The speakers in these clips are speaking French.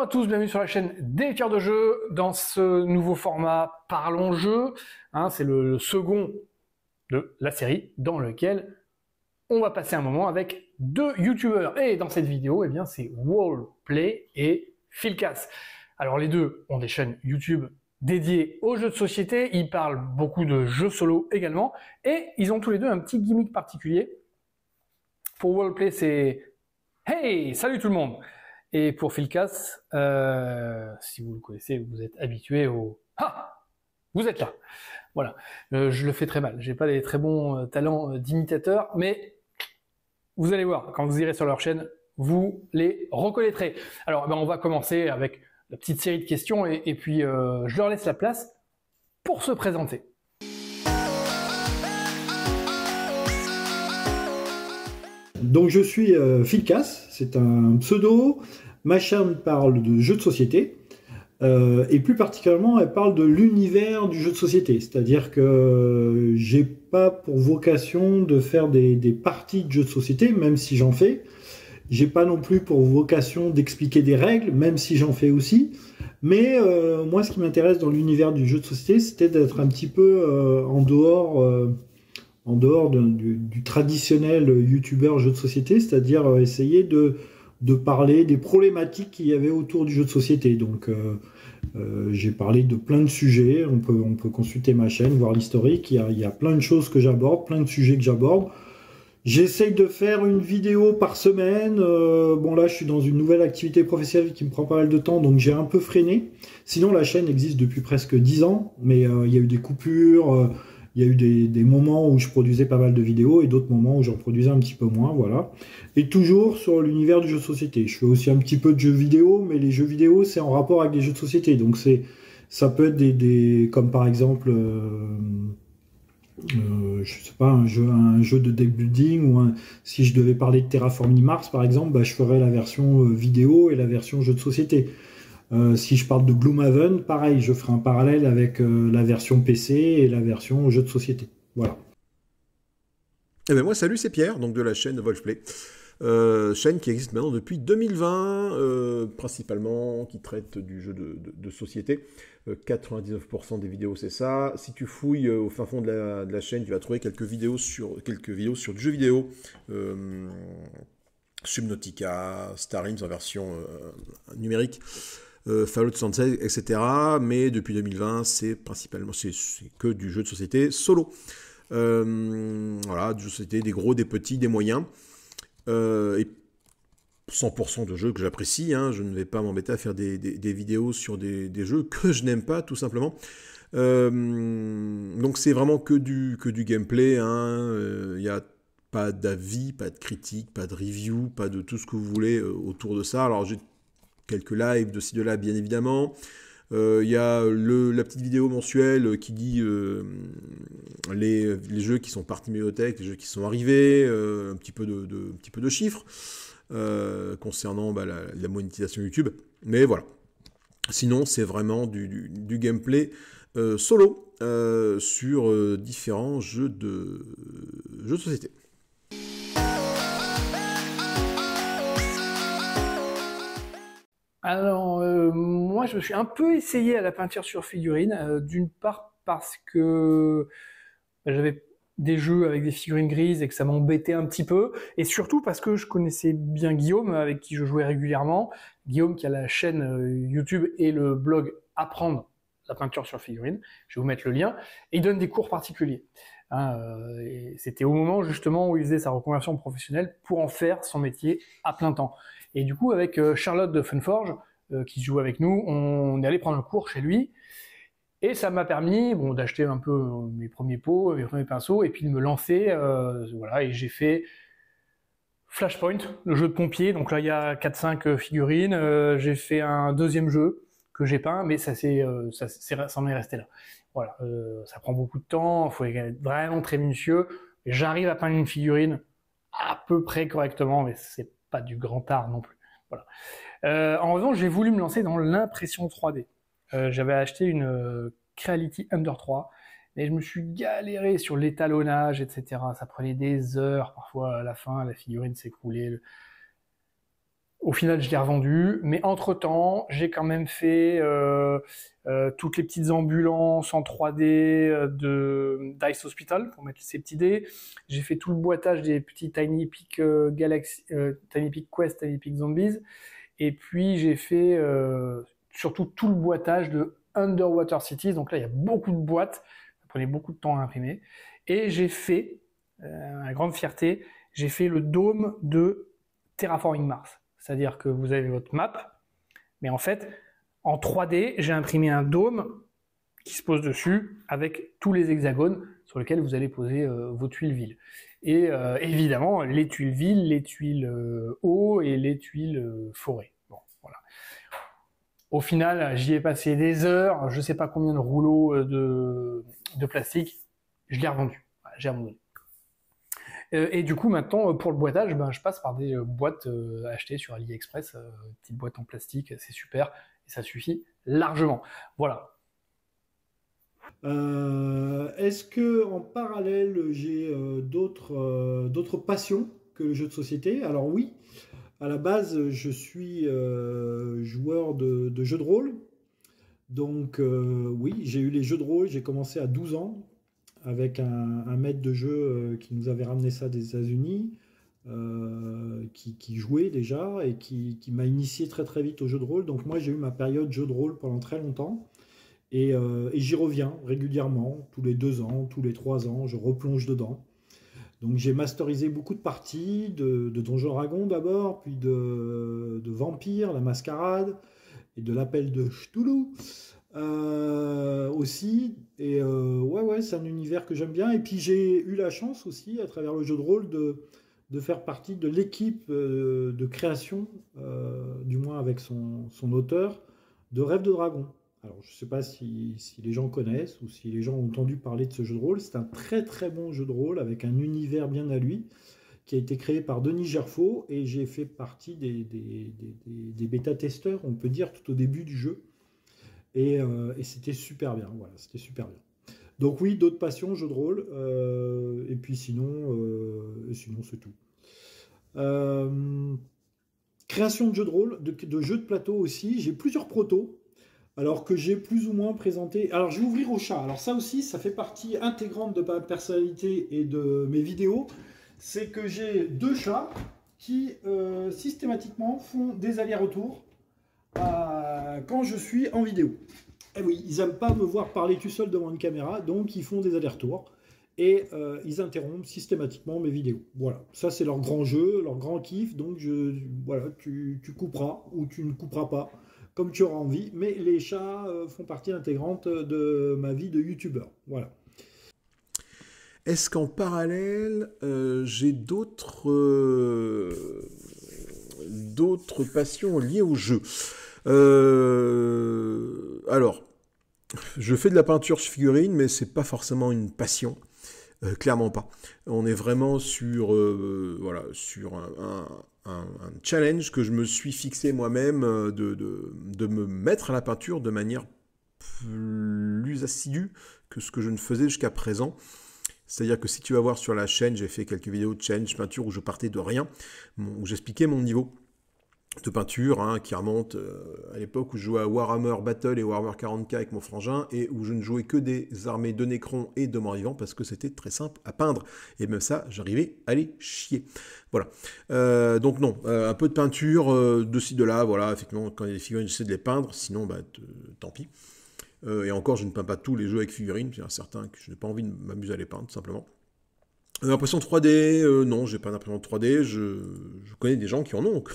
Bonjour à tous, bienvenue sur la chaîne Des Cœurs de Jeu dans ce nouveau format Parlons Jeu. C'est le second de la série dans lequel on va passer un moment avec deux youtubeurs. Et dans cette vidéo, c'est Wallplay et Philcas. Alors les deux ont des chaînes YouTube dédiées aux jeux de société, ils parlent beaucoup de jeux solo également, et ils ont tous les deux un petit gimmick particulier. Pour Wallplay, c'est « Hey, salut tout le monde !» Et pour Philcas, si vous le connaissez, vous êtes habitué au « Ah, vous êtes là !» Voilà, je le fais très mal, j'ai pas des très bons talents d'imitateur, mais vous allez voir, quand vous irez sur leur chaîne, vous les reconnaîtrez. Alors, on va commencer avec la petite série de questions, et puis je leur laisse la place pour se présenter. Donc je suis Philcas, c'est un pseudo. Ma chaîne parle de jeux de société, et plus particulièrement elle parle de l'univers du jeu de société. C'est-à-dire que j'ai pas pour vocation de faire des parties de jeux de société, même si j'en fais. J'ai pas non plus pour vocation d'expliquer des règles, même si j'en fais aussi. Mais moi, ce qui m'intéresse dans l'univers du jeu de société, c'était d'être un petit peu en dehors du traditionnel youtubeur jeu de société, c'est-à-dire essayer de parler des problématiques qu'il y avait autour du jeu de société. Donc j'ai parlé de plein de sujets, on peut consulter ma chaîne, voir l'historique, il y a plein de choses que j'aborde, plein de sujets que j'aborde. J'essaye de faire une vidéo par semaine. Bon là je suis dans une nouvelle activité professionnelle qui me prend pas mal de temps, donc j'ai un peu freiné. Sinon la chaîne existe depuis presque 10 ans, mais il y a eu des coupures, il y a eu des moments où je produisais pas mal de vidéos et d'autres moments où j'en produisais un petit peu moins, voilà. Et toujours sur l'univers du jeu de société. Je fais aussi un petit peu de jeux vidéo, mais les jeux vidéo c'est en rapport avec les jeux de société. Donc ça peut être comme par exemple je sais pas, un jeu de deck building, ou si je devais parler de Terraforming Mars par exemple, je ferais la version vidéo et la version jeu de société. Si je parle de Gloomhaven, pareil, je ferai un parallèle avec la version PC et la version jeu de société. Voilà. Eh ben moi, salut, c'est Pierre, donc de la chaîne Wallplay. Chaîne qui existe maintenant depuis 2020, principalement, qui traite du jeu de société. 99% des vidéos, c'est ça. Si tu fouilles au fin fond de la chaîne, tu vas trouver quelques vidéos sur du jeu vidéo. Subnautica, Star Realms en version numérique. Fallout 76, etc. Mais depuis 2020, c'est que du jeu de société solo. Voilà, du jeu de société, des gros, des petits, des moyens. Et 100% de jeux que j'apprécie. Je ne vais pas m'embêter à faire des vidéos sur des jeux que je n'aime pas, tout simplement. Donc c'est vraiment que du gameplay. Il n'y a pas d'avis, pas de critique, pas de review, pas de tout ce que vous voulez autour de ça. Alors j'ai quelques lives de ci, de là, bien évidemment. Il y a la petite vidéo mensuelle qui dit les jeux qui sont partis de bibliothèque, les jeux qui sont arrivés, un petit peu de chiffres concernant la monétisation YouTube. Mais voilà. Sinon, c'est vraiment du gameplay solo sur différents jeux de société. Alors, moi, je me suis un peu essayé à la peinture sur figurine, d'une part parce que j'avais des jeux avec des figurines grises et que ça m'embêtait un petit peu, et surtout parce que je connaissais bien Guillaume, avec qui je jouais régulièrement. Guillaume qui a la chaîne YouTube et le blog Apprendre la peinture sur figurine, je vais vous mettre le lien, et il donne des cours particuliers. Et c'était au moment justement où il faisait sa reconversion professionnelle pour en faire son métier à plein temps. Et du coup, avec Charlotte de Funforge, qui joue avec nous, on est allé prendre un cours chez lui, et ça m'a permis d'acheter un peu mes premiers pots, mes premiers pinceaux, et puis de me lancer, voilà, et j'ai fait Flashpoint, le jeu de pompier. Donc là, il y a 4-5 figurines. J'ai fait un deuxième jeu que j'ai peint, mais ça en est resté là. Voilà, ça prend beaucoup de temps, il faut être vraiment très minutieux. J'arrive à peindre une figurine à peu près correctement, mais c'est pas du grand art non plus. Voilà. En revanche, j'ai voulu me lancer dans l'impression 3D. J'avais acheté une Creality Ender 3, mais je me suis galéré sur l'étalonnage, etc. Ça prenait des heures, parfois à la fin, la figurine s'écroulait. Au final, je l'ai revendu, mais entre-temps, j'ai quand même fait toutes les petites ambulances en 3D de Dice Hospital pour mettre ces petits dés. J'ai fait tout le boitage des petits Tiny Epic Galaxy, Tiny Epic Quest, Tiny Epic Zombies. Et puis j'ai fait surtout tout le boitage de Underwater Cities. Donc là, il y a beaucoup de boîtes, ça prenait beaucoup de temps à imprimer. Et j'ai fait, à grande fierté, j'ai fait le dôme de Terraforming Mars. C'est-à-dire que vous avez votre map, mais en fait, en 3D, j'ai imprimé un dôme qui se pose dessus avec tous les hexagones sur lesquels vous allez poser vos tuiles villes. Et évidemment, les tuiles villes, les tuiles eau et les tuiles forêt. Bon, voilà. Au final, j'y ai passé des heures, je ne sais pas combien de rouleaux de plastique, je l'ai revendu. Voilà, j'ai abandonné. Et du coup, maintenant, pour le boitage, je passe par des boîtes achetées sur AliExpress, petites boîtes en plastique, c'est super, et ça suffit largement. Voilà. Est-ce que en parallèle, j'ai d'autres passions que le jeu de société? Alors oui, à la base, je suis joueur de jeux de rôle. Donc oui, j'ai eu les jeux de rôle, j'ai commencé à 12 ans avec un maître de jeu qui nous avait ramené ça des États-Unis, qui jouait déjà et qui m'a initié très très vite au jeu de rôle. Donc moi j'ai eu ma période jeu de rôle pendant très longtemps et j'y reviens régulièrement, tous les 2 ans, tous les 3 ans, je replonge dedans. Donc j'ai masterisé beaucoup de parties, de Donjons Dragons d'abord, puis de Vampire, la Mascarade, et de l'Appel de Cthulhu aussi. Et ouais, c'est un univers que j'aime bien. Et puis j'ai eu la chance aussi, à travers le jeu de rôle, de faire partie de l'équipe de création, du moins avec son auteur, de Rêve de Dragon. Alors je ne sais pas si les gens connaissent ou si les gens ont entendu parler de ce jeu de rôle. C'est un très très bon jeu de rôle avec un univers bien à lui, qui a été créé par Denis Gerfaux, et j'ai fait partie des bêta-testeurs, on peut dire, tout au début du jeu. Et c'était super bien, voilà, c'était super bien. Donc oui, d'autres passions, jeux de rôle, et puis sinon c'est tout. Création de jeux de rôle, de jeux de plateau aussi, j'ai plusieurs protos, alors que j'ai plus ou moins présenté. Alors je vais ouvrir au chat, alors ça aussi, ça fait partie intégrante de ma personnalité et de mes vidéos, c'est que j'ai 2 chats qui systématiquement font des allers-retours quand je suis en vidéo. Et oui, ils n'aiment pas me voir parler tout seul devant une caméra, donc ils font des allers-retours et ils interrompent systématiquement mes vidéos. Voilà, ça c'est leur grand jeu, leur grand kiff, donc voilà, tu couperas ou tu ne couperas pas, comme tu auras envie, mais les chats font partie intégrante de ma vie de youtubeur. Voilà. Est-ce qu'en parallèle, j'ai d'autres passions liées au jeu? Alors, je fais de la peinture sur figurine, mais c'est pas forcément une passion, clairement pas. On est vraiment sur un challenge que je me suis fixé moi-même de me mettre à la peinture de manière plus assidue que ce que je ne faisais jusqu'à présent. C'est-à-dire que si tu vas voir sur la chaîne, j'ai fait quelques vidéos de challenge peinture où je partais de rien, où j'expliquais mon niveau de peinture, qui remonte à l'époque où je jouais à Warhammer Battle et Warhammer 40K avec mon frangin, et où je ne jouais que des armées de Necrons et de morts vivants parce que c'était très simple à peindre. Et même ça, j'arrivais à les chier. Voilà. Donc non, un peu de peinture de ci, de là, voilà, effectivement, quand il y a des figurines, j'essaie de les peindre, sinon, tant pis. Et encore, je ne peins pas tous les jeux avec figurines, il y en a certains que je n'ai pas envie de m'amuser à les peindre, tout simplement. Impression 3D, non, j'ai pas d'impression 3D, je connais des gens qui en ont, donc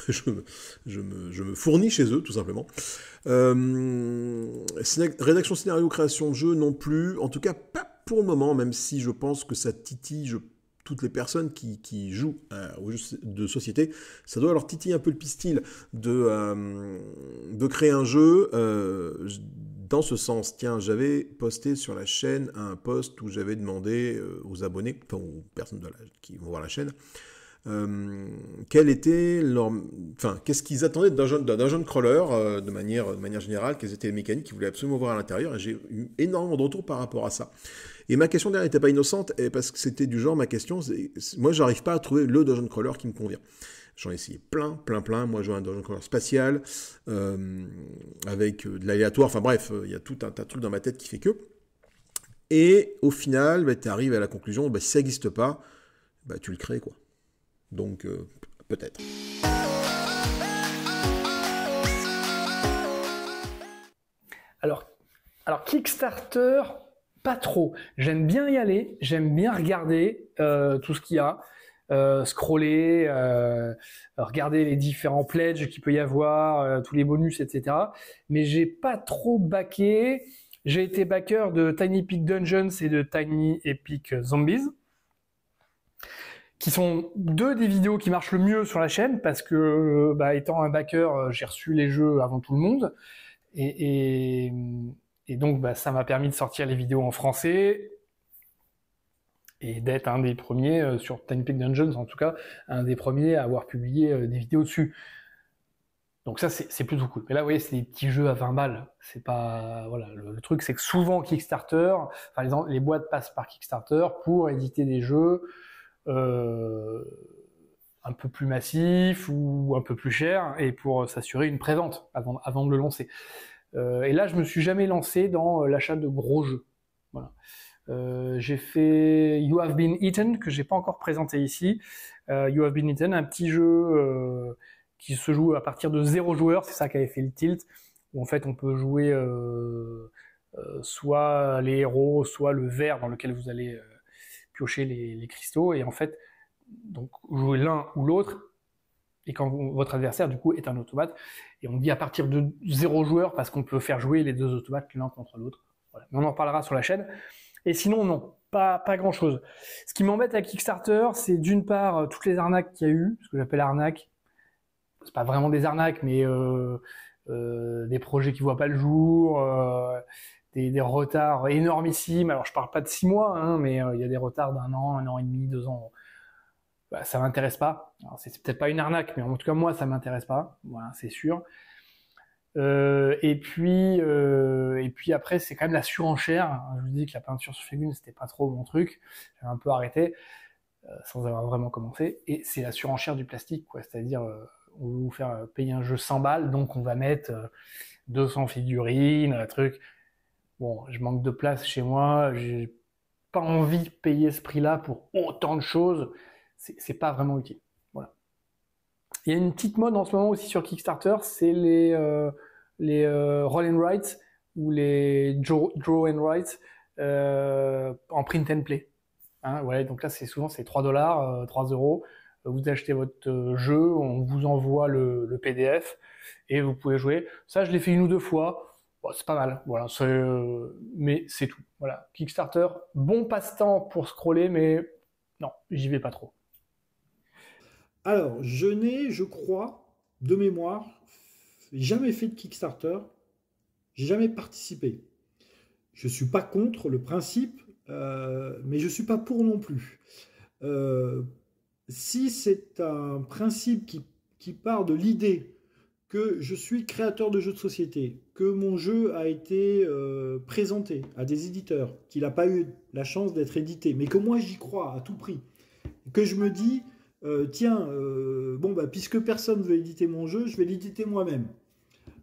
je me fournis chez eux, tout simplement. Rédaction, scénario, création de jeu, non plus, en tout cas pas pour le moment, même si je pense que ça titille toutes les personnes qui jouent aux jeux de société, ça doit leur titiller un peu le pistil de créer un jeu. Dans ce sens, tiens, j'avais posté sur la chaîne un post où j'avais demandé aux abonnés, enfin aux personnes qui vont voir la chaîne, qu'est-ce qu'ils attendaient d'un dungeon crawler de manière générale, quelles étaient les mécaniques qu'ils voulaient absolument voir à l'intérieur, et j'ai eu énormément de retours par rapport à ça. Et ma question derrière n'était pas innocente, parce que c'était du genre, ma question, moi j'arrive pas à trouver le dungeon crawler qui me convient. J'en ai essayé plein. Moi, je joue à un Dungeon Crawler spatial, avec de l'aléatoire. Enfin bref, il y a tout un tas de trucs dans ma tête qui fait que. Et au final, bah, tu arrives à la conclusion, bah, si ça n'existe pas, bah, tu le crées, quoi. Donc, peut-être. Alors Kickstarter, pas trop. J'aime bien y aller, j'aime bien regarder tout ce qu'il y a, scroller, regarder les différents pledges qu'il peut y avoir, tous les bonus, etc. Mais j'ai pas trop backé. J'ai été backer de Tiny Epic Dungeons et de Tiny Epic Zombies, qui sont deux des vidéos qui marchent le mieux sur la chaîne, parce que, étant un backer, j'ai reçu les jeux avant tout le monde. Et donc, ça m'a permis de sortir les vidéos en français et d'être un des premiers sur Tiny Epic Dungeons, en tout cas, un des premiers à avoir publié des vidéos dessus. Donc ça, c'est plutôt cool. Mais là, vous voyez, c'est des petits jeux à 20 balles. C'est pas, voilà, le truc, c'est que souvent Kickstarter, enfin, les boîtes passent par Kickstarter pour éditer des jeux un peu plus massifs ou un peu plus chers, et pour s'assurer une prévente avant de le lancer. Et là, je me suis jamais lancé dans l'achat de gros jeux. Voilà. J'ai fait You Have Been Eaten, que j'ai pas encore présenté ici. You Have Been Eaten, un petit jeu qui se joue à partir de 0 joueurs. C'est ça qui avait fait le tilt, où en fait on peut jouer soit les héros, soit le verre dans lequel vous allez piocher les cristaux, et en fait, donc jouer l'un ou l'autre. Et quand votre adversaire, du coup, est un automate, et on dit à partir de 0 joueurs, parce qu'on peut faire jouer les deux automates l'un contre l'autre. Voilà. Mais on en reparlera sur la chaîne. Et sinon, non, pas grand-chose. Ce qui m'embête à Kickstarter, c'est d'une part toutes les arnaques qu'il y a eu, ce que j'appelle arnaques. C'est pas vraiment des arnaques, mais des projets qui voient pas le jour, des retards énormissimes. Alors, je parle pas de 6 mois, hein, mais il y a des retards d'1 an, 1 an et demi, 2 ans. Ça m'intéresse pas. Alors, c'est peut-être pas une arnaque, mais en tout cas moi ça m'intéresse pas. Voilà, c'est sûr. Et puis après c'est quand même la surenchère. Je vous dis que la peinture sur figurine c'était pas trop mon truc. J'ai un peu arrêté sans avoir vraiment commencé. Et c'est la surenchère du plastique, quoi. C'est-à-dire on va vous faire payer un jeu 100 balles, donc on va mettre 200 figurines, un truc. Bon, je manque de place chez moi. J'ai pas envie de payer ce prix-là pour autant de choses. C'est pas vraiment utile. Voilà. Il y a une petite mode en ce moment aussi sur Kickstarter, c'est les roll and write ou les draw and write en print and play. Hein, voilà, donc là c'est souvent c'est 3 $, 3 €. Vous achetez votre jeu, on vous envoie le PDF et vous pouvez jouer. Ça, je l'ai fait 1 ou 2 fois. Bon, c'est pas mal. Voilà, mais c'est tout. Voilà, Kickstarter, bon passe-temps pour scroller, mais non, j'y vais pas trop. Alors, je n'ai, je crois, de mémoire, jamais fait de Kickstarter, j'ai jamais participé. Je ne suis pas contre le principe, mais je ne suis pas pour non plus. Si c'est un principe qui part de l'idée que je suis créateur de jeux de société, que mon jeu a été présenté à des éditeurs, qu'il n'a pas eu la chance d'être édité, mais que moi j'y crois à tout prix, que je me dis... puisque personne ne veut éditer mon jeu, je vais l'éditer moi-même.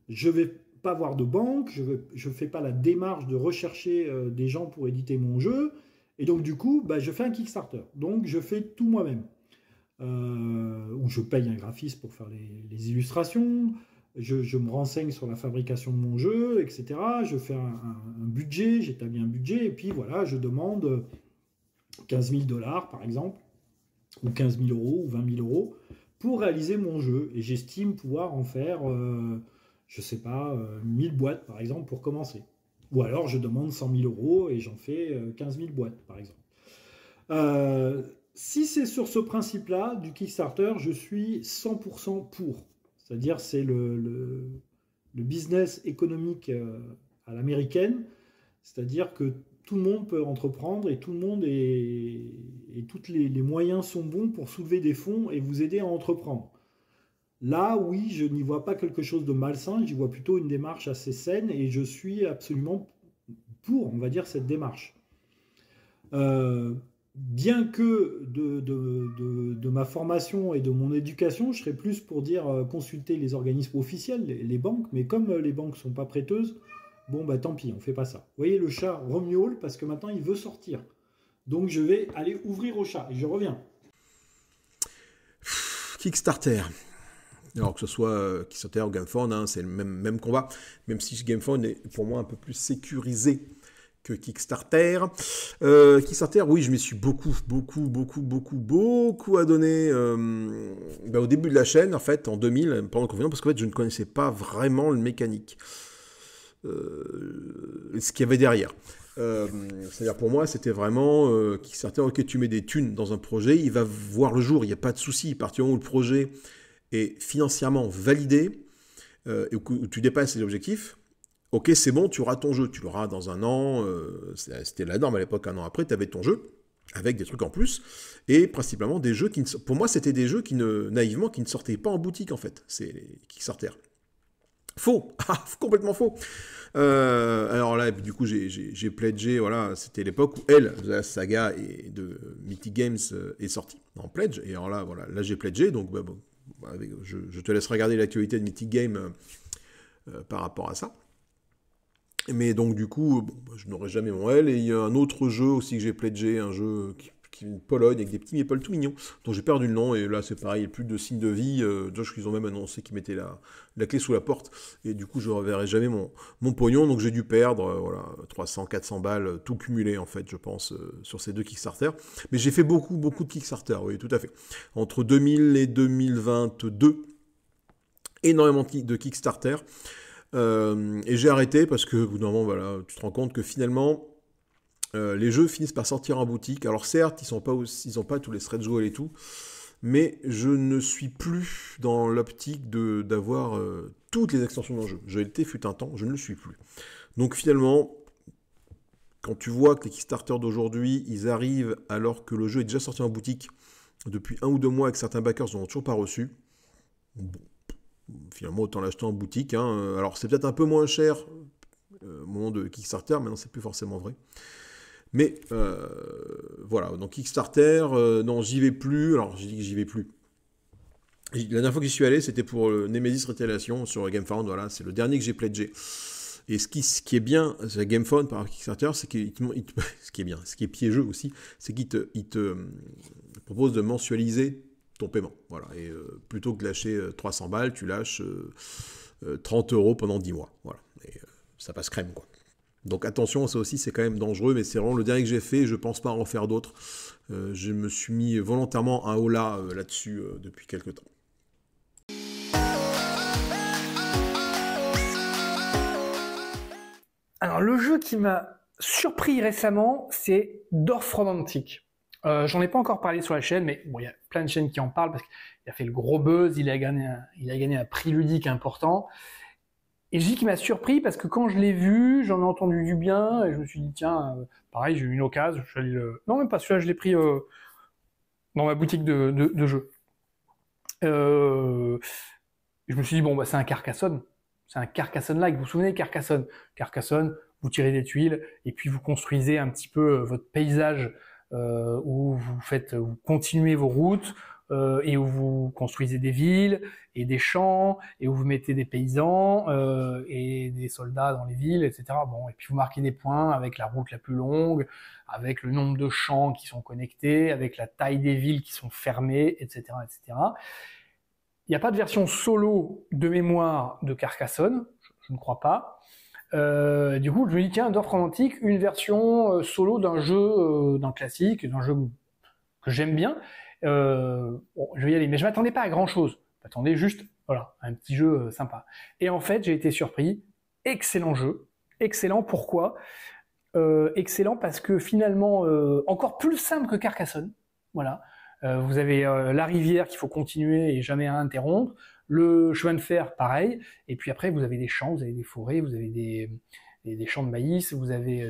Je ne vais pas voir de banque, je ne fais pas la démarche de rechercher des gens pour éditer mon jeu, et donc du coup, je fais un Kickstarter. Donc je fais tout moi-même. Ou je paye un graphiste pour faire les illustrations, je me renseigne sur la fabrication de mon jeu, etc. Je fais un budget, j'établis un budget, et puis voilà, je demande 15 000 $ par exemple, ou 15 000 € ou 20 000 € pour réaliser mon jeu. Et j'estime pouvoir en faire, 1000 boîtes par exemple pour commencer. Ou alors je demande 100 000 € et j'en fais 15 000 boîtes par exemple. Si c'est sur ce principe-là du Kickstarter, je suis 100% pour. C'est-à-dire c'est le business économique à l'américaine. C'est-à-dire que tout le monde peut entreprendre et tout le monde et tous les moyens sont bons pour soulever des fonds et vous aider à entreprendre. Là, oui, je n'y vois pas quelque chose de malsain, j'y vois plutôt une démarche assez saine et je suis absolument pour, on va dire, cette démarche. bien que de ma formation et de mon éducation, je serais plus pour dire consulter les organismes officiels, les banques, mais comme les banques sont pas prêteuses, bon bah tant pis, on fait pas ça. Vous voyez, le chat remiaule parce que maintenant il veut sortir. Donc je vais aller ouvrir au chat et je reviens. Kickstarter. Alors que ce soit Kickstarter ou GameFound, hein, c'est le même combat, même si GameFound est pour moi un peu plus sécurisé que Kickstarter. Kickstarter, oui, je m'y suis beaucoup adonné au début de la chaîne, en fait, en 2000, pendant le confinement, parce qu'en fait, je ne connaissais pas vraiment le mécanique. Ce qu'il y avait derrière. C'est-à-dire pour moi, c'était vraiment Kickstarter, ok, tu mets des thunes dans un projet, il va voir le jour, il n'y a pas de souci, à partir du moment où le projet est financièrement validé, et où tu dépasses les objectifs, ok, c'est bon, tu auras ton jeu, tu l'auras dans un an, c'était la norme à l'époque, un an après, tu avais ton jeu, avec des trucs en plus, et principalement des jeux pour moi, c'était des jeux naïvement, qui ne sortaient pas en boutique, en fait, c'est les Kickstarter. Faux, complètement faux. Alors là, du coup, j'ai pledgé, voilà, c'était l'époque où la saga de Mythic Games est sortie en pledge, et alors là, voilà, là j'ai pledgé, donc je te laisse regarder l'actualité de Mythic Games par rapport à ça. Mais donc du coup, je n'aurai jamais mon L, et il y a un autre jeu aussi que j'ai pledgé, un jeu qui est Pologne, avec des petits meeples tout mignons, dont j'ai perdu le nom, et là c'est pareil, il n'y a plus de signe de vie. Josh, ils ont même annoncé qu'ils mettaient la clé sous la porte, et du coup je ne reverrai jamais mon pognon, donc j'ai dû perdre 300-400 balles, tout cumulé en fait, je pense, sur ces deux Kickstarter. Mais j'ai fait beaucoup de Kickstarter, oui, tout à fait. Entre 2000 et 2022, énormément de Kickstarter, et j'ai arrêté parce que, au bout d'un moment, voilà, tu te rends compte que finalement, les jeux finissent par sortir en boutique. Alors certes, ils n'ont pas tous les stretch goals et tout, mais je ne suis plus dans l'optique d'avoir toutes les extensions d'un jeu. Je l'étais fut un temps, je ne le suis plus. Donc finalement, quand tu vois que les Kickstarter d'aujourd'hui, ils arrivent alors que le jeu est déjà sorti en boutique depuis 1 ou 2 mois et que certains backers ne l'ont toujours pas reçu, bon, finalement autant l'acheter en boutique. Hein. Alors c'est peut-être un peu moins cher au moment de Kickstarter, maintenant c'est plus forcément vrai. Mais voilà, donc Kickstarter, non, j'y vais plus. Alors, je dis que j'y vais plus. La dernière fois que j'y suis allé, c'était pour Nemesis Retaliation sur GameFound. Voilà, c'est le dernier que j'ai pledgé. Et ce qui est bien sur GameFound par Kickstarter, c'est ce qui est piégeux aussi, c'est qu'il te propose de mensualiser ton paiement. Voilà, et plutôt que de lâcher 300 balles, tu lâches 30 € pendant 10 mois. Voilà, et ça passe crème, quoi. Donc attention, ça aussi c'est quand même dangereux, mais c'est vraiment le dernier que j'ai fait, je ne pense pas en faire d'autres. Je me suis mis volontairement un holà là-dessus depuis quelques temps. Alors le jeu qui m'a surpris récemment, c'est Dorf Romantic. J'en ai pas encore parlé sur la chaîne, mais bon, il y a plein de chaînes qui en parlent parce qu'il a fait le gros buzz, il a gagné un prix ludique important. Et je dis qu'il m'a surpris parce que quand je l'ai vu, j'en ai entendu du bien et je me suis dit tiens, pareil, j'ai eu une occasion, je suis allé non, même pas celui-là, je l'ai pris dans ma boutique de jeux. Je me suis dit bon, bah c'est un Carcassonne. C'est un Carcassonne-like. Vous vous souvenez Carcassonne? Carcassonne, vous tirez des tuiles et puis vous construisez un petit peu votre paysage où vous continuez vos routes et où vous construisez des villes et des champs et où vous mettez des paysans et des soldats dans les villes, etc. Bon, et puis vous marquez des points avec la route la plus longue, avec le nombre de champs qui sont connectés, avec la taille des villes qui sont fermées, etc., etc. Il n'y a pas de version solo de mémoire de Carcassonne, je ne crois pas. Du coup, je me dis, tiens, Dorf Romantic, une version solo d'un jeu, d'un classique, d'un jeu que j'aime bien. Bon, je vais y aller, mais je m'attendais pas à grand-chose. Je m'attendais juste, voilà, à un petit jeu sympa. Et en fait, j'ai été surpris. Excellent jeu. Excellent, pourquoi excellent parce que finalement, encore plus simple que Carcassonne. Voilà. Vous avez la rivière qu'il faut continuer et jamais à interrompre, le chemin de fer pareil, et puis après vous avez des champs, vous avez des forêts, vous avez des champs de maïs, vous avez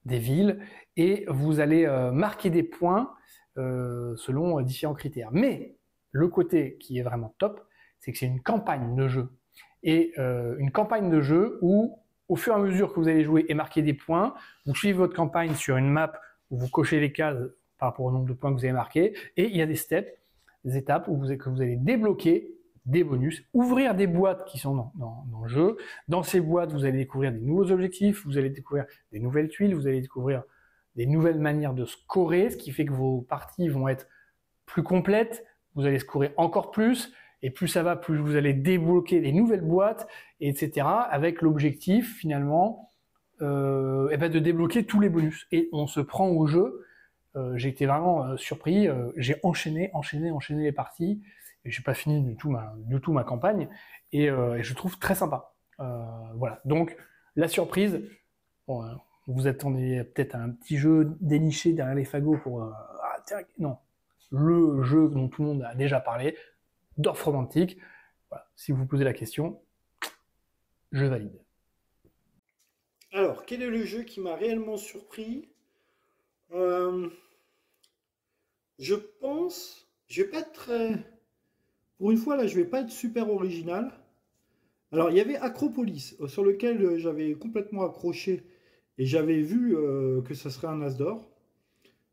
des villes, et vous allez marquer des points selon différents critères. Mais le côté qui est vraiment top, c'est que c'est une campagne de jeu. Et une campagne de jeu où, au fur et à mesure que vous allez jouer et marquer des points, vous suivez votre campagne sur une map vous cochez les cases par rapport au nombre de points que vous avez marqués, et il y a des steps, des étapes que vous allez débloquer des bonus, ouvrir des boîtes qui sont dans le jeu. Dans ces boîtes, vous allez découvrir des nouveaux objectifs, vous allez découvrir des nouvelles tuiles, vous allez découvrir des nouvelles manières de scorer, ce qui fait que vos parties vont être plus complètes, vous allez scorer encore plus, et plus ça va, plus vous allez débloquer des nouvelles boîtes, etc., avec l'objectif, finalement, de débloquer tous les bonus. Et on se prend au jeu. J'ai été vraiment surpris. J'ai enchaîné les parties. Et j'ai pas fini du tout ma campagne. Et je trouve très sympa. Voilà. Donc, la surprise, bon, vous attendez peut-être à un petit jeu déniché derrière les fagots pour... non. Le jeu dont tout le monde a déjà parlé, Dorf Romantique. Voilà. Si vous vous posez la question, je valide. Alors, quel est le jeu qui m'a réellement surpris? Je pense, je vais pas être très... Pour une fois, là, je vais pas être super original. Alors, il y avait Acropolis, sur lequel j'avais complètement accroché et j'avais vu que ça serait un as d'or.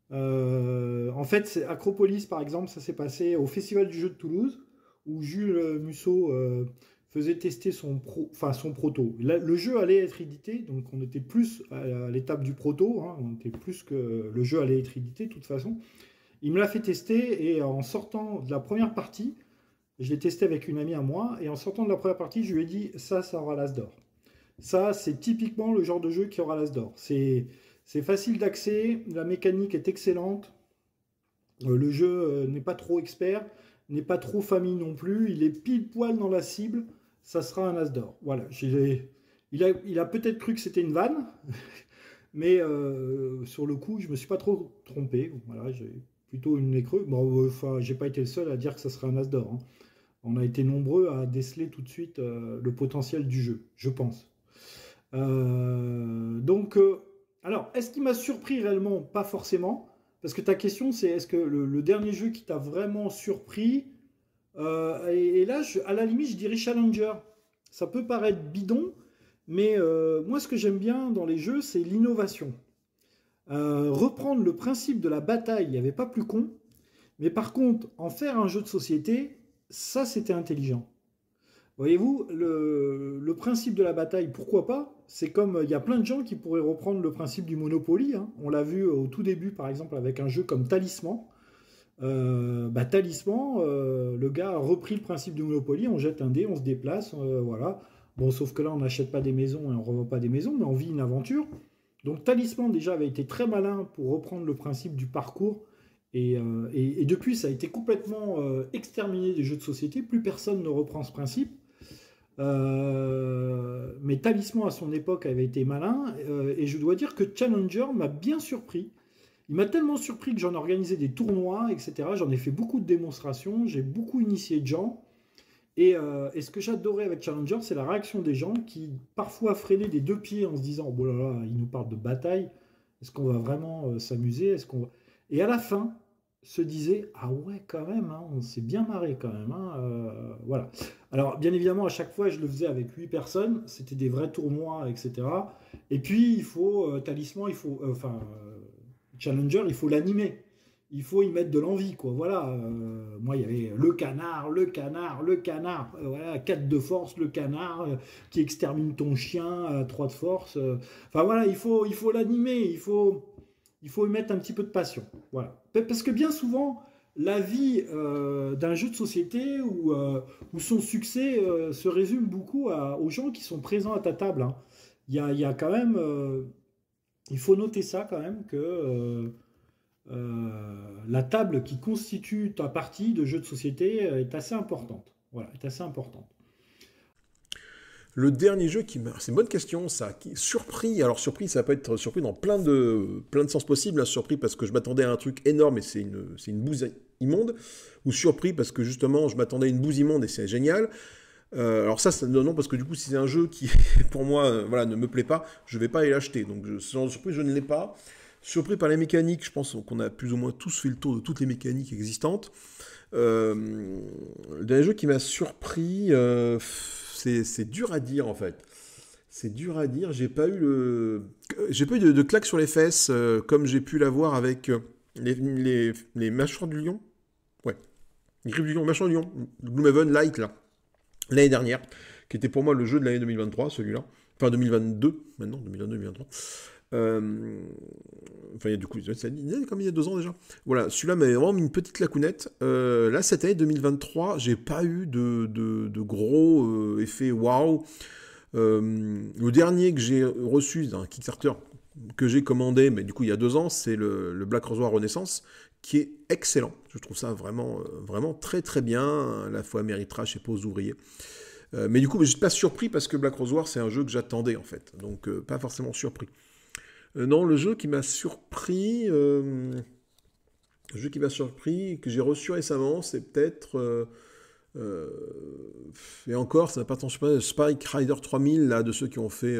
En fait, Acropolis, par exemple, ça s'est passé au Festival du jeu de Toulouse, où Jules Musso faisait tester son proto. Le jeu allait être édité, donc on était plus à l'étape du proto, hein, on était plus que le jeu allait être édité de toute façon. Il me l'a fait tester et en sortant de la première partie, je l'ai testé avec une amie à moi, et en sortant de la première partie, je lui ai dit ça aura l'as d'or. Ça, c'est typiquement le genre de jeu qui aura l'as d'or. C'est facile d'accès, la mécanique est excellente, le jeu n'est pas trop expert, n'est pas trop famille non plus, il est pile poil dans la cible, ça sera un as d'or. Voilà, il a peut-être cru que c'était une vanne, mais sur le coup, je me suis pas trop trompé. Voilà, j'ai plutôt une nez creux. Bon, enfin, j'ai pas été le seul à dire que ça serait un as d'or, hein. On a été nombreux à déceler tout de suite le potentiel du jeu, je pense. Alors, est-ce qu'il m'a surpris réellement? Pas forcément. Parce que ta question, c'est est-ce que le dernier jeu qui t'a vraiment surpris? Et là, à la limite, je dirais Challenger. Ça peut paraître bidon, mais moi, ce que j'aime bien dans les jeux, c'est l'innovation. Reprendre le principe de la bataille, il n'y avait pas plus con. Mais par contre, en faire un jeu de société, ça, c'était intelligent. Voyez-vous, le principe de la bataille, pourquoi pas? C'est comme, il y a plein de gens qui pourraient reprendre le principe du Monopoly, hein. On l'a vu au tout début, par exemple, avec un jeu comme Talisman. Talisman, le gars a repris le principe du Monopoly, on jette un dé, on se déplace, voilà. Bon, sauf que là, on n'achète pas des maisons et on ne revend pas des maisons, mais on vit une aventure. Donc Talisman, déjà, avait été très malin pour reprendre le principe du parcours. Et depuis, ça a été complètement exterminé des jeux de société. Plus personne ne reprend ce principe. Mais Talisman, à son époque, avait été malin. Et je dois dire que Challenger m'a bien surpris. Il m'a tellement surpris que j'en ai organisé des tournois, etc. J'en ai fait beaucoup de démonstrations. J'ai beaucoup initié de gens. Et ce que j'adorais avec Challenger, c'est la réaction des gens qui parfois freinaient des deux pieds en se disant « Oh là là, il nous parle de bataille. Est-ce qu'on va vraiment s'amuser? Et à la fin, se disaient « Ah ouais, quand même, hein, on s'est bien marré quand même. Hein, voilà. » Alors, bien évidemment, à chaque fois, je le faisais avec 8 personnes. C'était des vrais tournois, etc. Et puis, il faut Talisman, Challenger, il faut l'animer. Il faut y mettre de l'envie, quoi. Voilà. Moi, il y avait le canard. Voilà, 4 de force, le canard qui extermine ton chien, 3 de force. Enfin, voilà, il faut l'animer. Il faut y mettre un petit peu de passion. Voilà. Parce que bien souvent, la vie d'un jeu de société ou son succès se résume beaucoup aux gens qui sont présents à ta table, hein. Il y a quand même... il faut noter ça quand même, que la table qui constitue ta partie de jeu de société est assez importante. Voilà, est assez importante. Le dernier jeu c'est une bonne question, ça, qui surpris. Alors surpris, ça peut être surpris dans plein de sens possibles. Hein. Surpris parce que je m'attendais à un truc énorme et c'est une bouse immonde. Ou surpris parce que justement, je m'attendais à une bouse immonde et c'est génial. Alors ça, non, parce que du coup, si c'est un jeu qui, pour moi, ne me plaît pas, je vais pas aller l'acheter. Donc, sans surprise, je ne l'ai pas. Surpris par les mécaniques, je pense qu'on a plus ou moins tous fait le tour de toutes les mécaniques existantes. Le dernier jeu qui m'a surpris, c'est dur à dire en fait. C'est dur à dire. J'ai pas eu de claque sur les fesses comme j'ai pu l'avoir avec les mâchoires du lion. Ouais, les griffes du lion, mâchoires du lion. Gloomhaven Light, là, l'année dernière, qui était pour moi le jeu de l'année 2023, celui-là. Enfin, 2022, maintenant, 2022-2023. Enfin, il y a du coup, comme il y a 2 ans déjà. Voilà, celui-là m'avait vraiment mis une petite claquounette. Là, cette année 2023, j'ai pas eu de gros effets waouh. Le dernier que j'ai reçu d'un Kickstarter que j'ai commandé, mais du coup il y a 2 ans, c'est le Black Rose War Renaissance, qui est excellent. Je trouve ça vraiment, vraiment très très bien, à la fois Méritrash et Pose ouvrier. Mais du coup, je ne suis pas surpris parce que Black Rose War, c'est un jeu que j'attendais en fait, donc pas forcément surpris. Non, le jeu qui m'a surpris, que j'ai reçu récemment, c'est peut-être et encore, ça n'a pas tant Spike Rider 3000 là, de ceux qui ont fait,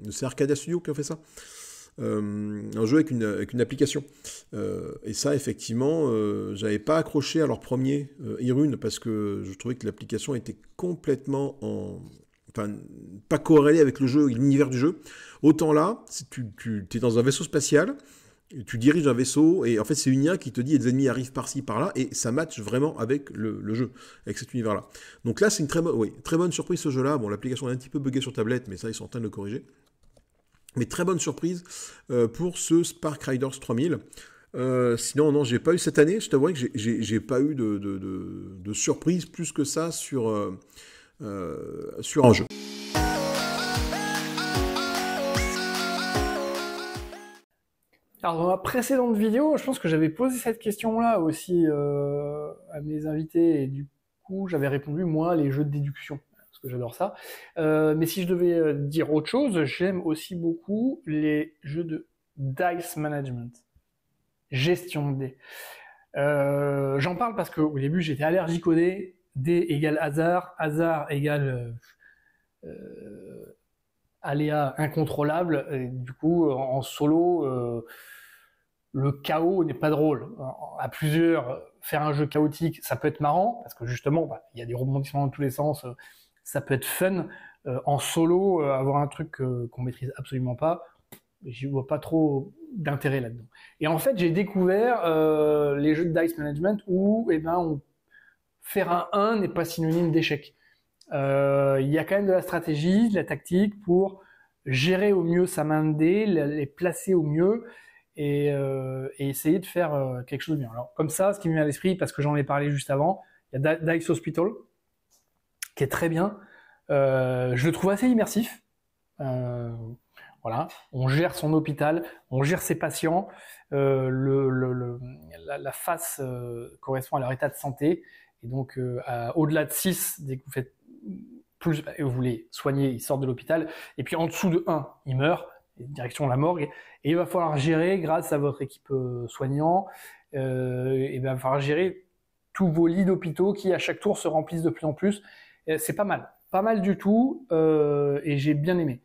c'est Arcadia Studio qui ont fait ça. Un jeu avec une application. Et ça, effectivement, j'avais pas accroché à leur premier Irune parce que je trouvais que l'application était complètement enfin, pas corrélée avec le jeu, l'univers du jeu. Autant là, tu es dans un vaisseau spatial, tu diriges un vaisseau, et en fait c'est une IA qui te dit les ennemis arrivent par-ci, par-là, et ça match vraiment avec le jeu, avec cet univers-là. Donc là c'est une très bonne surprise ce jeu-là. Bon, l'application est un petit peu buggée sur tablette, mais ça ils sont en train de le corriger. Mais très bonne surprise pour ce Spark Riders 3000. Sinon, non, j'ai pas eu cette année, je t'avoue que j'ai pas eu de surprise plus que ça sur un jeu. Alors, dans ma précédente vidéo, je pense que j'avais posé cette question-là aussi à mes invités, et du coup, j'avais répondu, moi, les jeux de déduction, parce que j'adore ça. Mais si je devais dire autre chose, j'aime aussi beaucoup les jeux de dice management, gestion de dés. J'en parle parce qu'au début, j'étais allergique aux dés. Dés égale hasard, hasard égale aléa incontrôlable. Et du coup, en solo, le chaos n'est pas drôle. À plusieurs, faire un jeu chaotique, ça peut être marrant, parce que justement, il y a des rebondissements dans tous les sens, ça peut être fun. En solo, avoir un truc qu'on maîtrise absolument pas, j'y vois pas trop d'intérêt là-dedans. Et en fait, j'ai découvert les jeux de dice management où faire un 1 n'est pas synonyme d'échec. Il y a quand même de la stratégie, de la tactique pour gérer au mieux sa main de dés, les placer au mieux, et essayer de faire quelque chose de bien. Alors comme ça, ce qui me vient à l'esprit, parce que j'en ai parlé juste avant, il y a Dice Hospital, qui est très bien. Je le trouve assez immersif. Voilà, on gère son hôpital, on gère ses patients, la face correspond à leur état de santé, et donc au-delà de 6, dès que vous faites plus, vous voulez soigner, ils sortent de l'hôpital, et puis en dessous de 1, ils meurent, direction la morgue, et il va falloir gérer, grâce à votre équipe soignant, il va falloir gérer tous vos lits d'hôpitaux qui à chaque tour se remplissent de plus en plus. C'est pas mal du tout, et j'ai bien aimé.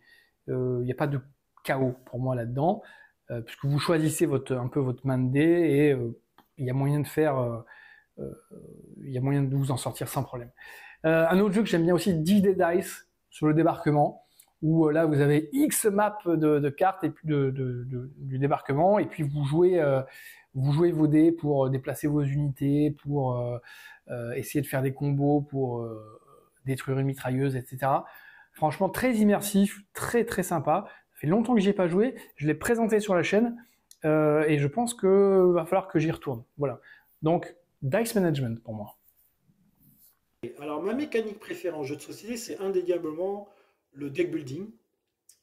Il n'y a pas de chaos pour moi là-dedans, puisque vous choisissez un peu votre main de dés, et il y a moyen de vous en sortir sans problème. Un autre jeu que j'aime bien aussi, D-Day Dice, sur le débarquement, où là vous avez X maps de cartes et puis du débarquement, et puis vous jouez vos dés pour déplacer vos unités, pour essayer de faire des combos, pour détruire une mitrailleuse, etc. Franchement, très immersif, très très sympa. Ça fait longtemps que j'y ai pas joué, je l'ai présenté sur la chaîne, et je pense qu'il va falloir que j'y retourne. Voilà. Donc, Dice Management pour moi. Alors, ma mécanique préférée en jeu de société, c'est indéniablement le deck building,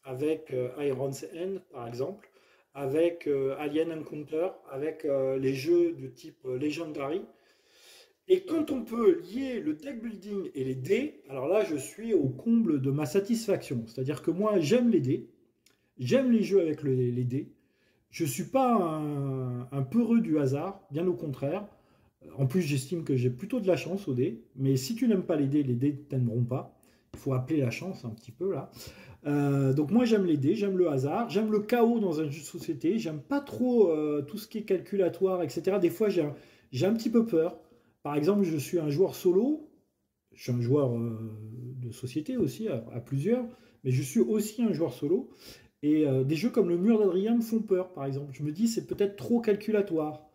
avec Iron's End par exemple, avec Alien Encounter, avec les jeux de type Legendary. Et quand on peut lier le deck building et les dés, alors là je suis au comble de ma satisfaction. C'est-à-dire que moi j'aime les dés, j'aime les jeux avec les dés. Je ne suis pas un peureux du hasard, bien au contraire. En plus j'estime que j'ai plutôt de la chance aux dés. Mais si tu n'aimes pas les dés ne t'aimeront pas. Il faut appeler la chance un petit peu là. Donc moi j'aime les dés, j'aime le hasard, j'aime le chaos dans un jeu de société. J'aime pas trop tout ce qui est calculatoire, etc. Des fois j'ai un petit peu peur. Par exemple, je suis un joueur solo, je suis un joueur de société aussi, à plusieurs, mais je suis aussi un joueur solo. Et des jeux comme le Mur d'Adrien me font peur, par exemple. Je me dis, c'est peut-être trop calculatoire.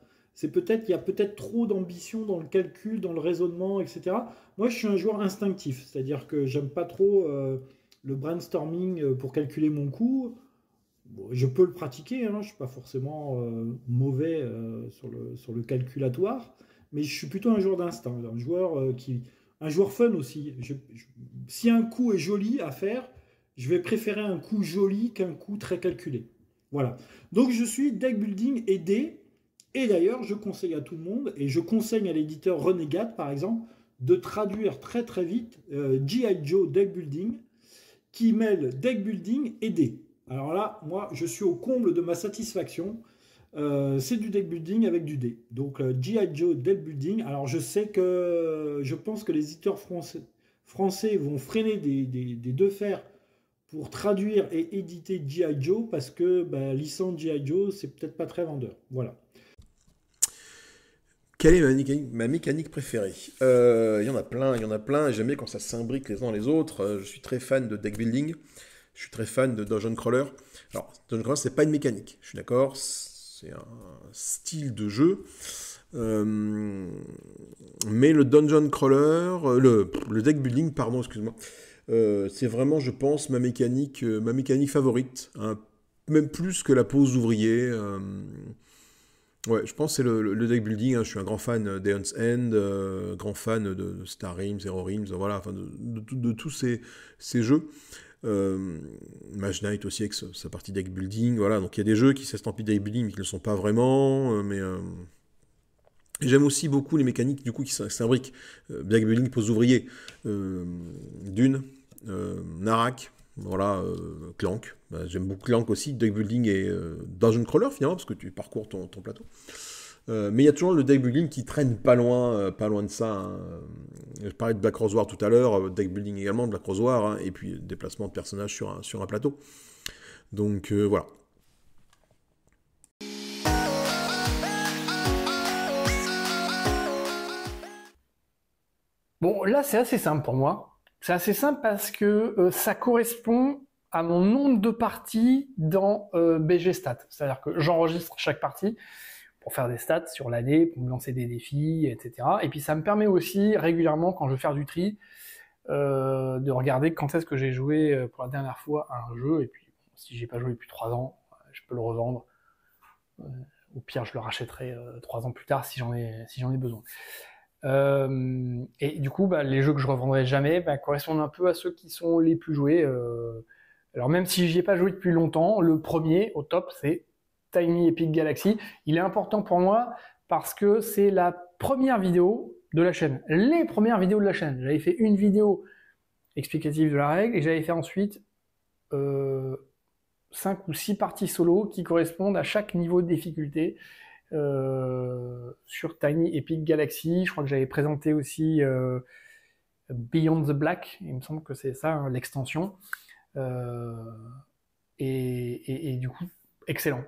Il y a peut-être trop d'ambition dans le calcul, dans le raisonnement, etc. Moi, je suis un joueur instinctif, c'est-à-dire que j'aime pas trop le brainstorming pour calculer mon coup. Bon, je peux le pratiquer, hein, je suis pas forcément mauvais sur le calculatoire, mais je suis plutôt un joueur d'instinct, un joueur fun aussi. Si un coup est joli à faire, je vais préférer un coup joli qu'un coup très calculé. Voilà. Donc je suis deck building et dés. Et d'ailleurs, je conseille à tout le monde, et je conseille à l'éditeur Renegade, par exemple, de traduire très très vite G.I. Joe Deck Building, qui mêle deck building et dés. Alors là, moi, je suis au comble de ma satisfaction. C'est du deck building avec du dé. Donc, G.I. Joe Deck Building. Alors, je pense que les éditeurs français vont freiner des deux fers pour traduire et éditer G.I. Joe, parce que licence G.I. Joe, c'est peut-être pas très vendeur. Voilà. Quelle est ma mécanique préférée? Il y en a plein, et j'aime bien quand ça s'imbrique les uns dans les autres. Je suis très fan de deck building, je suis très fan de Dungeon Crawler. Alors, Dungeon Crawler, c'est pas une mécanique, je suis d'accord, c'est un style de jeu. Mais le Dungeon Crawler, le deck building, pardon, excuse-moi, c'est vraiment, je pense, ma mécanique favorite, hein, même plus que la pose d'ouvrier. Ouais, je pense que c'est le deck building, hein. Je suis un grand fan d'Aeon's End, grand fan de Star Realms, Zero Realms, voilà, enfin de tous ces jeux. Mage Knight aussi avec sa partie deck building, voilà, donc il y a des jeux qui s'estampillent deck building mais qui ne le sont pas vraiment, j'aime aussi beaucoup les mécaniques du coup qui s'imbriquent. Deck building pose ouvrier, Dune, Narak, voilà, Clank. J'aime beaucoup Clank aussi, deck building et Dungeon Crawler finalement, parce que tu parcours ton plateau. Mais il y a toujours le deck building qui traîne pas loin de ça, hein. Je parlais de Black Rose War tout à l'heure, deck building également de Black Rose War, hein, et puis déplacement de personnages sur un plateau. Donc voilà. Bon, là, c'est assez simple pour moi. C'est assez simple parce que ça correspond à mon nombre de parties dans BG Stats. C'est-à-dire que j'enregistre chaque partie pour faire des stats sur l'année, pour me lancer des défis, etc. Et puis ça me permet aussi régulièrement, quand je veux faire du tri, de regarder quand est-ce que j'ai joué pour la dernière fois à un jeu. Et puis, si j'ai pas joué depuis 3 ans, je peux le revendre. Au pire, je le rachèterai 3 ans plus tard si j'en ai besoin. Et du coup, les jeux que je revendrai jamais correspondent un peu à ceux qui sont les plus joués. Alors même si j'y ai pas joué depuis longtemps, le premier au top, c'est Tiny Epic Galaxy. Il est important pour moi parce que c'est la première vidéo de la chaîne. Les premières vidéos de la chaîne. J'avais fait une vidéo explicative de la règle et j'avais fait ensuite 5 ou 6 parties solo qui correspondent à chaque niveau de difficulté. Sur Tiny Epic Galaxy, je crois que j'avais présenté aussi Beyond the Black, il me semble que c'est ça, hein, l'extension. Et du coup, excellent.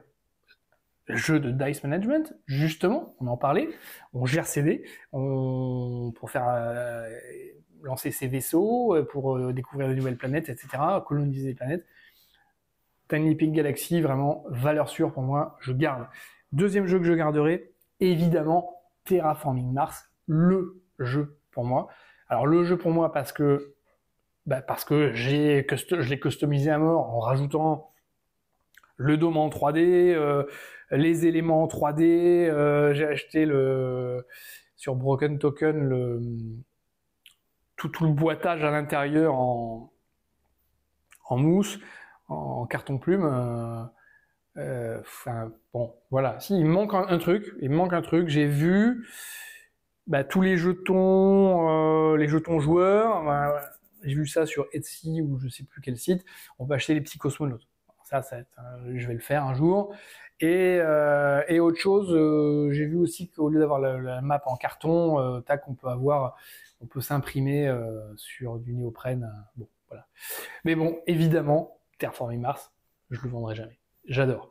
Jeu de dice management, justement, on en parlait, on gère ses dés pour faire lancer ses vaisseaux, pour découvrir de nouvelles planètes, etc., coloniser des planètes. Tiny Epic Galaxy, vraiment, valeur sûre pour moi, je garde. Deuxième jeu que je garderai, évidemment, Terraforming Mars, le jeu pour moi. Alors le jeu pour moi parce que je l'ai customisé à mort en rajoutant le dôme en 3D, les éléments en 3D, j'ai acheté sur Broken Token tout le boitage à l'intérieur en mousse, en carton plume. Bon, voilà. Si, il me manque un truc. J'ai vu tous les jetons joueurs. J'ai vu ça sur Etsy ou je sais plus quel site. On peut acheter les petits cosmonautes. Ça je vais le faire un jour. Et autre chose, j'ai vu aussi qu'au lieu d'avoir la map en carton, on peut s'imprimer sur du néoprène. Bon, voilà. Mais bon, évidemment, Terraforming Mars, je le vendrai jamais. J'adore.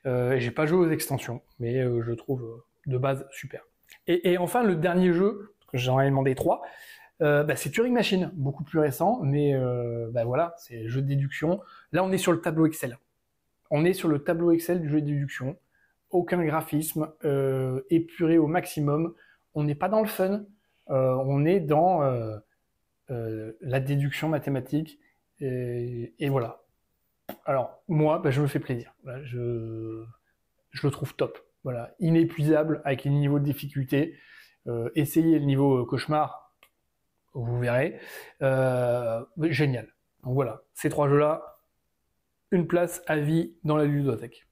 J'ai pas joué aux extensions, mais je trouve de base super. Et enfin, le dernier jeu, parce que j'en ai demandé 3, C'est Turing Machine, beaucoup plus récent, mais voilà, c'est jeu de déduction. Là, on est sur le tableau Excel. On est sur le tableau Excel du jeu de déduction. Aucun graphisme, épuré au maximum. On n'est pas dans le fun, on est dans la déduction mathématique. Et voilà. Alors, moi, je me fais plaisir. Là, je le trouve top. Voilà, inépuisable avec les niveaux de difficulté. Essayez le niveau cauchemar, vous verrez. Génial. Donc voilà, ces 3 jeux-là, une place à vie dans la ludothèque.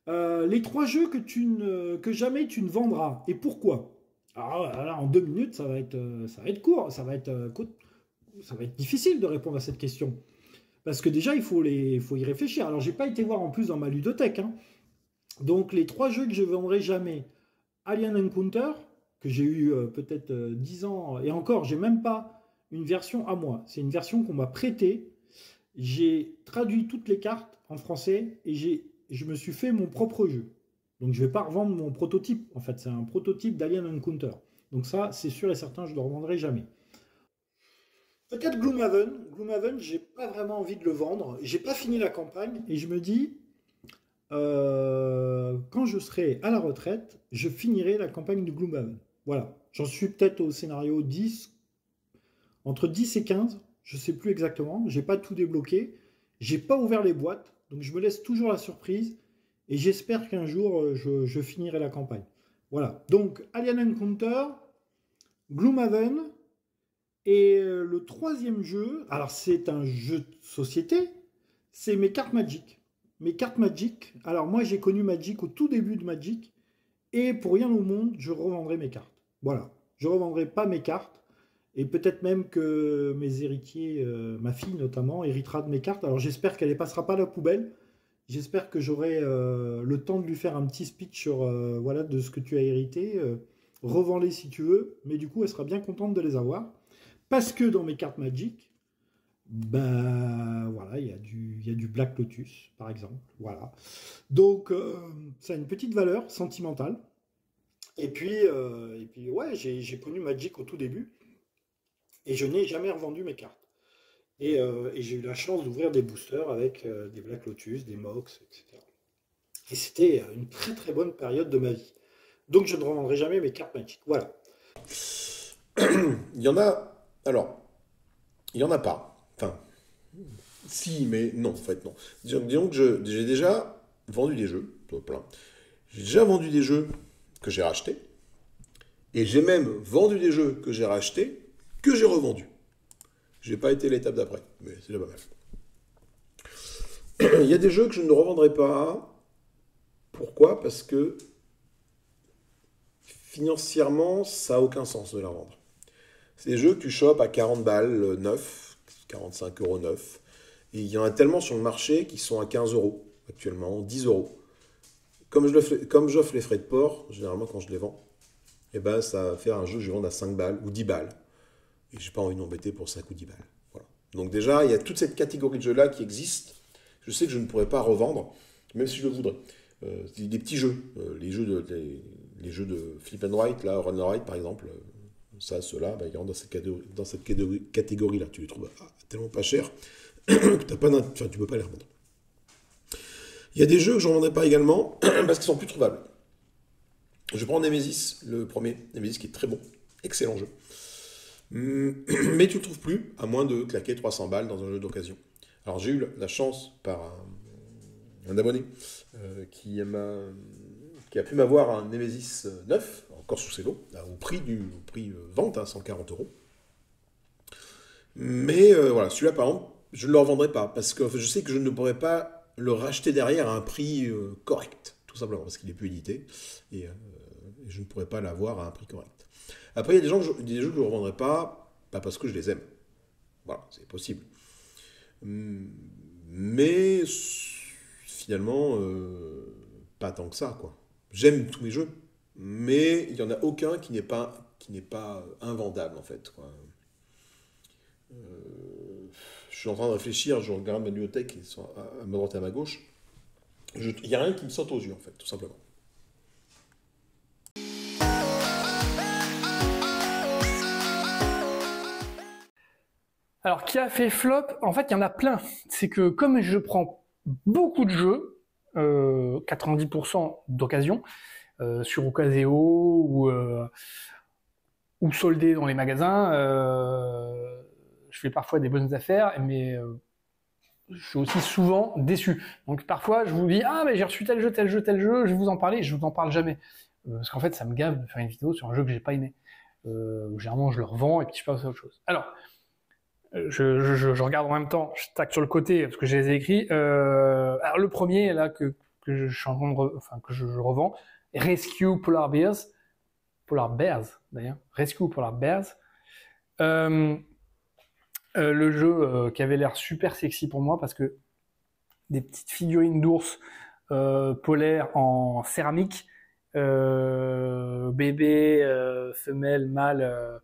Les 3 jeux que jamais tu ne vendras. Et pourquoi? Alors là, en 2 minutes, ça va être court. Ça va être difficile de répondre à cette question. Parce que déjà, il faut y réfléchir. Alors, j'ai pas été voir en plus dans ma ludothèque. Hein. Donc, les 3 jeux que je vendrai jamais. Alien Encounter, que j'ai eu peut-être 10 ans. Et encore, j'ai même pas une version à moi. C'est une version qu'on m'a prêtée. J'ai traduit toutes les cartes en français et je me suis fait mon propre jeu. Donc, je vais pas revendre mon prototype. En fait, c'est un prototype d'Alien Encounter. Donc ça, c'est sûr et certain, je ne le revendrai jamais. Peut-être Gloomhaven. Gloomhaven, j'ai pas vraiment envie de le vendre. J'ai pas fini la campagne et je me dis, quand je serai à la retraite, je finirai la campagne de Gloomhaven. Voilà. J'en suis peut-être au scénario 10, entre 10 et 15, je sais plus exactement. J'ai pas tout débloqué. J'ai pas ouvert les boîtes, donc je me laisse toujours la surprise et j'espère qu'un jour je finirai la campagne. Voilà. Donc Alien Encounter, Gloomhaven. Et le 3e jeu, alors c'est un jeu de société, c'est mes cartes Magic. Mes cartes Magic, alors moi j'ai connu Magic au tout début de Magic, et pour rien au monde, je revendrai mes cartes. Voilà, je ne revendrai pas mes cartes, et peut-être même que mes héritiers, ma fille notamment, héritera de mes cartes. Alors j'espère qu'elle ne passera pas à la poubelle, j'espère que j'aurai le temps de lui faire un petit speech sur voilà, de ce que tu as hérité. Revends-les si tu veux, mais du coup elle sera bien contente de les avoir. Parce que dans mes cartes Magic, voilà, il y a du Black Lotus, par exemple. Voilà. Donc, ça a une petite valeur sentimentale. Et puis ouais, j'ai connu Magic au tout début. Et je n'ai jamais revendu mes cartes. Et j'ai eu la chance d'ouvrir des boosters avec des Black Lotus, des Mox, etc. Et c'était une très très bonne période de ma vie. Donc, je ne revendrai jamais mes cartes Magic. Voilà. Il y en a... Alors, il n'y en a pas. Enfin, si, mais non, en fait, non. Disons que j'ai déjà vendu des jeux, plein. J'ai déjà vendu des jeux que j'ai rachetés. Et j'ai même vendu des jeux que j'ai rachetés, que j'ai revendus. J'ai pas été l'étape d'après, mais c'est déjà pas mal. Il y a des jeux que je ne revendrai pas. Pourquoi? Parce que financièrement, ça n'a aucun sens de la vendre. C'est des jeux que tu chopes à 40 balles neuf, 45 € neuf. Et il y en a tellement sur le marché qui sont à 15 € actuellement, 10 €. Comme j'offre les frais de port, généralement quand je les vends, et ça va faire un jeu que je vends à 5 balles ou 10 balles. Et je n'ai pas envie de m'embêter pour 5 ou 10 balles. Voilà. Donc déjà, il y a toute cette catégorie de jeux-là qui existe. Je sais que je ne pourrais pas revendre, même si je le voudrais. Des petits jeux, les jeux de Flip and Write, là, Run and Write par exemple. Ça, ceux-là, ils rentrent dans cette catégorie-là. Tu les trouves tellement pas chers que tu ne peux pas les revendre. Il y a des jeux que je ne revendrai pas également parce qu'ils sont plus trouvables. Je prends Nemesis, le premier. Nemesis qui est très bon. Excellent jeu. Mais tu ne le trouves plus, à moins de claquer 300 balles dans un jeu d'occasion. Alors j'ai eu la chance par un abonné qui a pu m'avoir un Nemesis 9, encore sous ses lots, au prix vente, 140 €. Mais voilà, celui-là par exemple, je ne le revendrai pas, parce que je sais que je ne pourrais pas le racheter derrière à un prix correct, tout simplement, parce qu'il n'est plus édité, et je ne pourrais pas l'avoir à un prix correct. Après, il y a des jeux que je ne revendrai pas parce que je les aime. Voilà, c'est possible. Mais finalement, pas tant que ça, quoi. J'aime tous mes jeux, mais il n'y en a aucun qui n'est pas invendable, en fait, quoi. Je suis en train de réfléchir, je regarde ma bibliothèque à ma droite et à ma gauche. Il n'y a rien qui me saute aux yeux, en fait, tout simplement. Alors, qui a fait flop? En fait, il y en a plein. C'est que comme je prends beaucoup de jeux, 90% d'occasion, sur Ocaseo ou soldés dans les magasins, je fais parfois des bonnes affaires, mais je suis aussi souvent déçu. Donc parfois, je vous dis, ah, mais j'ai reçu tel jeu, tel jeu, tel jeu, je vais vous en parler, je vous en parle jamais. Parce qu'en fait, ça me gave de faire une vidéo sur un jeu que j'ai pas aimé. Généralement, je le revends et puis je passe à autre chose. Alors, je regarde en même temps, je tac sur le côté parce que je les ai écrits. Alors le premier là que je suis en train de que je revends, Rescue Polar Bears d'ailleurs, Rescue Polar Bears. Le jeu qui avait l'air super sexy pour moi parce que des petites figurines d'ours polaires en céramique, bébé, femelle, mâle.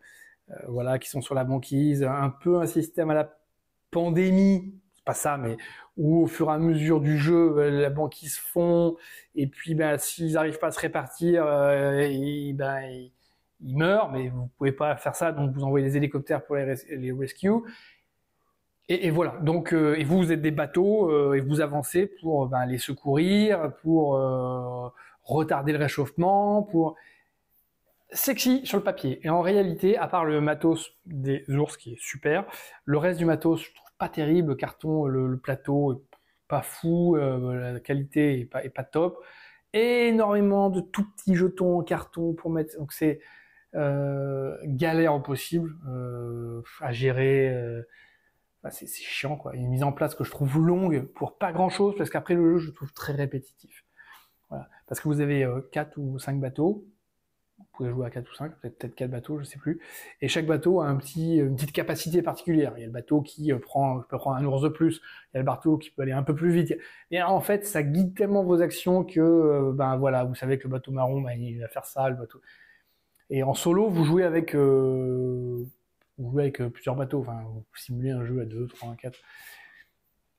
Voilà, qui sont sur la banquise, un peu un système à la pandémie, c'est pas ça, mais où au fur et à mesure du jeu, la banquise fond, et puis ben, s'ils n'arrivent pas à se répartir, ils meurent, mais vous pouvez pas faire ça, donc vous envoyez des hélicoptères pour les rescue. Et voilà, donc et vous êtes des bateaux et vous avancez pour les secourir, pour retarder le réchauffement, pour sexy sur le papier. Et en réalité, à part le matos des ours qui est super, le reste du matos, je trouve pas terrible. Le carton, le plateau, est pas fou. La qualité est pas top. Et énormément de tout petits jetons en carton pour mettre. Donc c'est galère au possible à gérer. C'est chiant quoi. Une mise en place que je trouve longue pour pas grand chose parce qu'après le jeu, je le trouve très répétitif. Voilà. Parce que vous avez 4 ou 5 bateaux. Vous pouvez jouer à 4 ou 5, peut-être 4 bateaux, je sais plus. Et chaque bateau a une petite capacité particulière. Il y a le bateau qui peut prendre un ours de plus. Il y a le bateau qui peut aller un peu plus vite. Et en fait, ça guide tellement vos actions que, voilà, vous savez que le bateau marron, il va faire ça, le bateau. Et en solo, vous jouez avec plusieurs bateaux. Enfin, vous simulez un jeu à 2, 3, 4.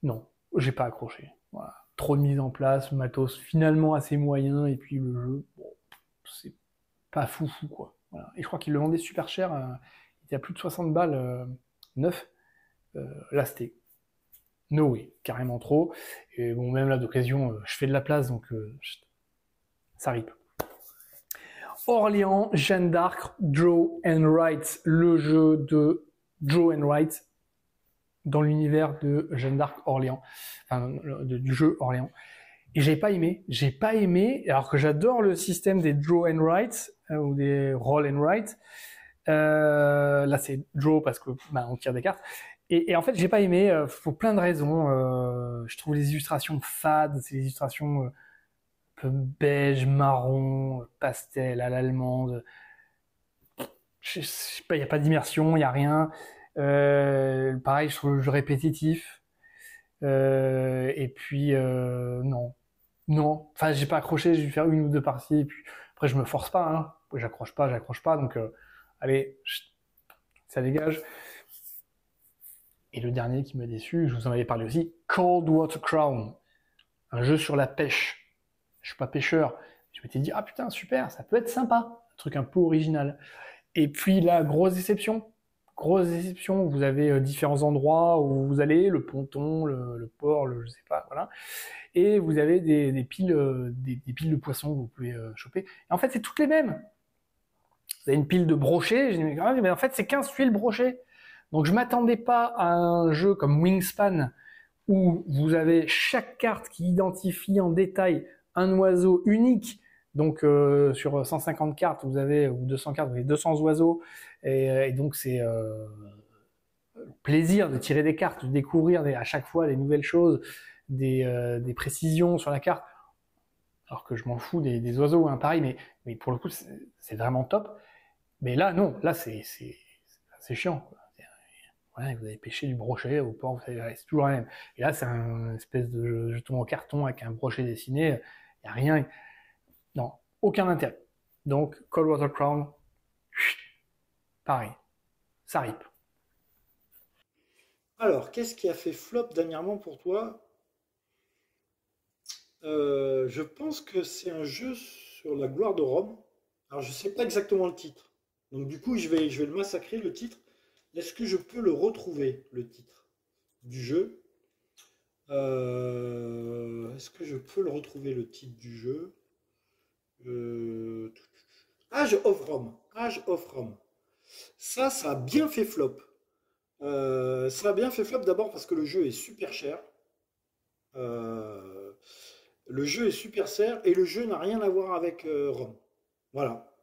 Non, j'ai pas accroché. Voilà. Trop de mise en place, matos finalement assez moyen, et puis le jeu, bon, c'est pas fou quoi. Voilà. Et je crois qu'il le vendait super cher, il était à plus de 60 balles neuf. Là c'était no way, carrément trop. Et bon, même là d'occasion, je fais de la place donc ça rip. Orléans, Jeanne d'Arc, Draw and Write, le jeu de Draw and Write dans l'univers de Jeanne d'Arc Orléans, enfin du jeu Orléans. Et j'ai pas aimé, alors que j'adore le système des draw and write ou des roll and write. Là c'est draw parce que on tire des cartes. Et en fait j'ai pas aimé pour plein de raisons. Je trouve les illustrations fades, c'est des illustrations un peu beige, marron, pastel à l'allemande. Je sais pas, il y a pas d'immersion, il y a rien. Pareil, je trouve le jeu répétitif. Et puis non, enfin j'ai pas accroché, j'ai dû faire une ou deux parties, et puis après je me force pas, hein. J'accroche pas, donc allez, ça dégage. Et le dernier qui m'a déçu, je vous en avais parlé aussi, Cold Water Crown, un jeu sur la pêche. Je suis pas pêcheur, je m'étais dit ah putain super, ça peut être sympa, un truc un peu original. Et puis là, grosse déception, vous avez différents endroits où vous allez, le ponton, le port, je sais pas, voilà. Et vous avez des piles de poissons que vous pouvez choper. Et en fait, c'est toutes les mêmes. Vous avez une pile de brochets, mais en fait, c'est 15 tuiles brochées. Donc, je m'attendais pas à un jeu comme Wingspan où vous avez chaque carte qui identifie en détail un oiseau unique. Donc, sur 150 cartes, ou 200 cartes, vous avez 200 oiseaux. Et donc, c'est plaisir de tirer des cartes, de découvrir à chaque fois des nouvelles choses, des précisions sur la carte. Alors que je m'en fous des oiseaux, hein, pareil, mais pour le coup, c'est vraiment top. Mais là, non, là, c'est chiant. Voilà, vous avez pêché du brochet au port, c'est toujours la même. Et là, c'est un espèce de jeton en carton avec un brochet dessiné. Il n'y a rien. Non, aucun intérêt. Donc, Cold Water Crown, pareil, ça rip. Alors, qu'est-ce qui a fait flop dernièrement pour toi? Je pense que c'est un jeu sur la gloire de Rome. Alors, je sais pas exactement le titre. Donc, du coup, je vais le massacrer, le titre. Est-ce que je peux le retrouver, le titre du jeu? Est-ce que je peux le retrouver, le titre du jeu? Euh, Age of Rome. Age of Rome. Ça a bien fait flop. Ça a bien fait flop d'abord parce que le jeu est super cher. Euh, le jeu est super cher et le jeu n'a rien à voir avec Rome. Voilà.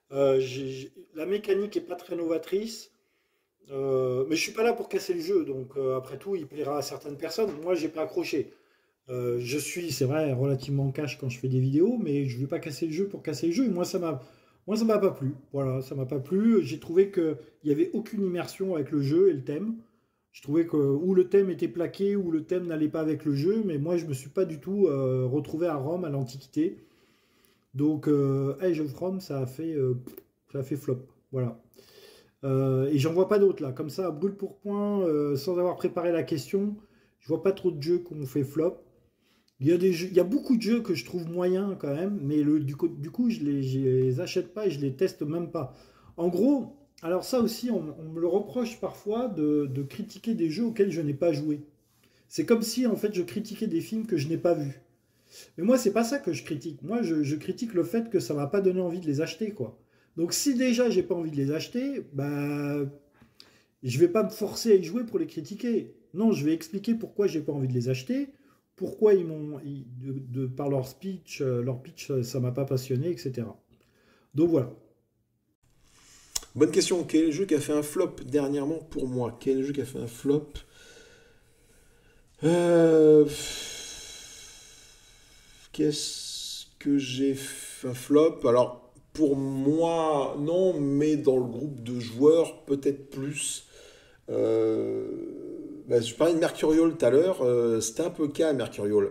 La mécanique est pas très novatrice. Mais je suis pas là pour casser le jeu, donc après tout, il plaira à certaines personnes. Moi, j'ai pas accroché. Je suis, c'est vrai, relativement cash quand je fais des vidéos, mais je ne veux pas casser le jeu pour casser le jeu. Et moi, ça m'a pas plu. Voilà, ça m'a pas plu. J'ai trouvé qu'il n'y avait aucune immersion avec le jeu et le thème. Je trouvais que ou le thème était plaqué, ou le thème n'allait pas avec le jeu, mais moi, je me suis pas du tout retrouvé à Rome, à l'Antiquité. Donc, Age of Rome, ça a fait flop. Voilà. Et j'en vois pas d'autres là, comme ça, à brûle pour point, sans avoir préparé la question. Je vois pas trop de jeux qui ont fait flop. Il y a beaucoup de jeux que je trouve moyens quand même, mais du coup je les achète pas et je les teste même pas. En gros, alors ça aussi, on me le reproche parfois de critiquer des jeux auxquels je n'ai pas joué. C'est comme si en fait je critiquais des films que je n'ai pas vus. Mais moi, c'est pas ça que je critique. Moi, je critique le fait que ça m'a pas donné envie de les acheter, quoi. Donc si déjà j'ai pas envie de les acheter, bah je vais pas me forcer à y jouer pour les critiquer. Non, je vais expliquer pourquoi j'ai pas envie de les acheter, pourquoi par leur pitch, ça m'a pas passionné, etc. Donc voilà. Bonne question. Quel est le jeu qui a fait un flop dernièrement pour moi? Quel est le jeu qui a fait un flop? Euh, Qu'est-ce que j'ai fait un flop? Alors, pour moi, non, mais dans le groupe de joueurs, peut-être plus. Euh, je parlais de Mercurial tout à l'heure, c'était un peu le cas, Mercurial.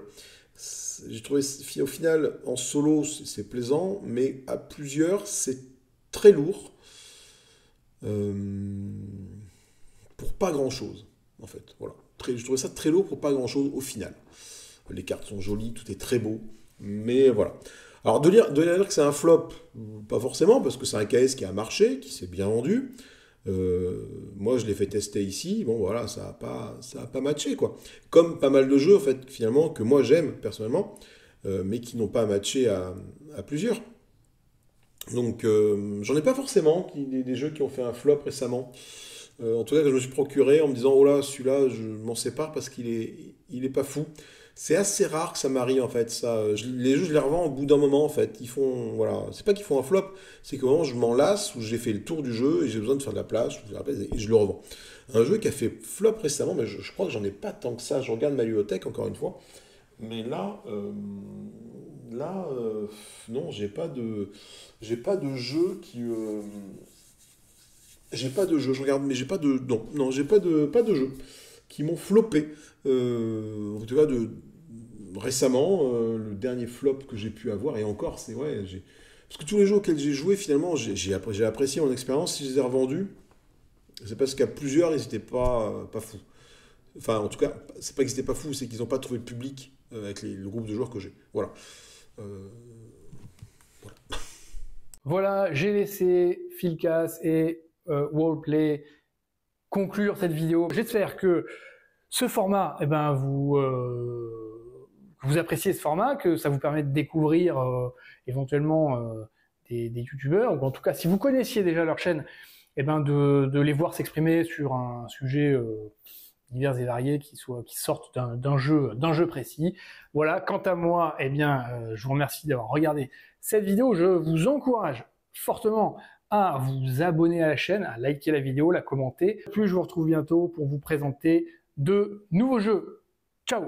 J'ai trouvé, au final, en solo, c'est plaisant, mais à plusieurs, c'est très lourd. euh, pour pas grand-chose, en fait. Voilà. Je trouvais ça très lourd pour pas grand-chose au final. Les cartes sont jolies, tout est très beau, mais voilà. Alors de dire que c'est un flop, pas forcément, parce que c'est un KS qui a marché, qui s'est bien vendu. Moi, je l'ai fait tester ici, bon voilà, ça a pas matché, quoi. Comme pas mal de jeux, en fait, finalement, que moi j'aime personnellement, mais qui n'ont pas matché à plusieurs. Donc, j'en ai pas forcément des jeux qui ont fait un flop récemment. En tout cas, que je me suis procuré en me disant, oh là, celui-là, je m'en sépare parce qu'il est pas fou. C'est assez rare que ça m'arrive en fait. Ça, les jeux, je les revends au bout d'un moment en fait. Ils font, voilà, c'est pas qu'ils font un flop, c'est que vraiment je m'en lasse ou j'ai fait le tour du jeu et j'ai besoin de faire de la place, et je le revends. Un jeu qui a fait flop récemment, mais je crois que j'en ai pas tant que ça. Je regarde ma bibliothèque encore une fois, mais là, non, j'ai pas de jeu qui, j'ai pas de jeu. Je regarde, mais j'ai pas de, non, j'ai pas de jeu qui m'ont floppé. En tout cas, récemment, le dernier flop que j'ai pu avoir, et encore, c'est vrai, parce que tous les jeux auxquels j'ai joué, finalement, j'ai apprécié mon expérience. Si je les ai revendus, c'est parce qu'à plusieurs, ils n'étaient pas fous. Enfin, en tout cas, c'est pas qu'ils n'étaient pas fous, c'est qu'ils n'ont pas trouvé le public avec le groupe de joueurs que j'ai. Voilà. Euh, Voilà, j'ai laissé Philcas et Wallplay conclure cette vidéo. J'espère que ce format, vous appréciez ce format, que ça vous permet de découvrir éventuellement des youtubeurs, ou en tout cas, si vous connaissiez déjà leur chaîne, de les voir s'exprimer sur un sujet divers et variés qui sortent d'un jeu précis. Voilà. Quant à moi, je vous remercie d'avoir regardé cette vidéo. Je vous encourage fortement à vous abonner à la chaîne, à liker la vidéo, la commenter. Plus je vous retrouve bientôt pour vous présenter de nouveaux jeux. Ciao!